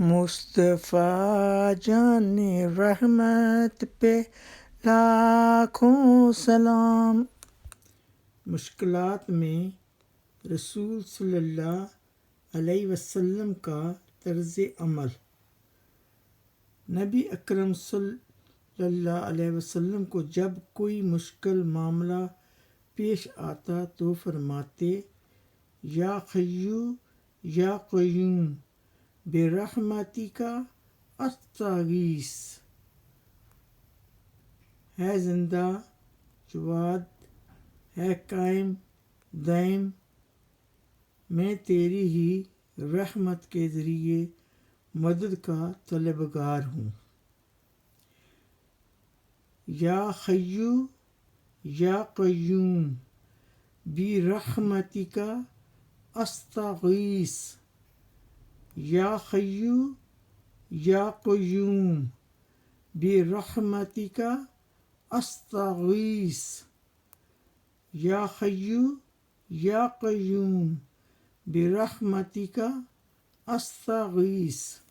مصطفیٰ جان رحمت پہ لاکھوں سلام۔ مشکلات میں رسول صلی اللہ علیہ وسلم کا طرز عمل۔ نبی اکرم صلی اللہ علیہ وسلم کو جب کوئی مشکل معاملہ پیش آتا تو فرماتے، یا حیّ یا قیوم برحمتک استغیث۔ ہے زندہ، جواد، ہے قائم دائم، میں تیری ہی رحمت کے ذریعے مدد کا طلبگار ہوں۔ یا حیّ یا قیوم برحمتک استغیث۔ یا حیّ یا قیوم برحمتک استغیث۔ یا حیّ یا قیوم برحمتک استغیث۔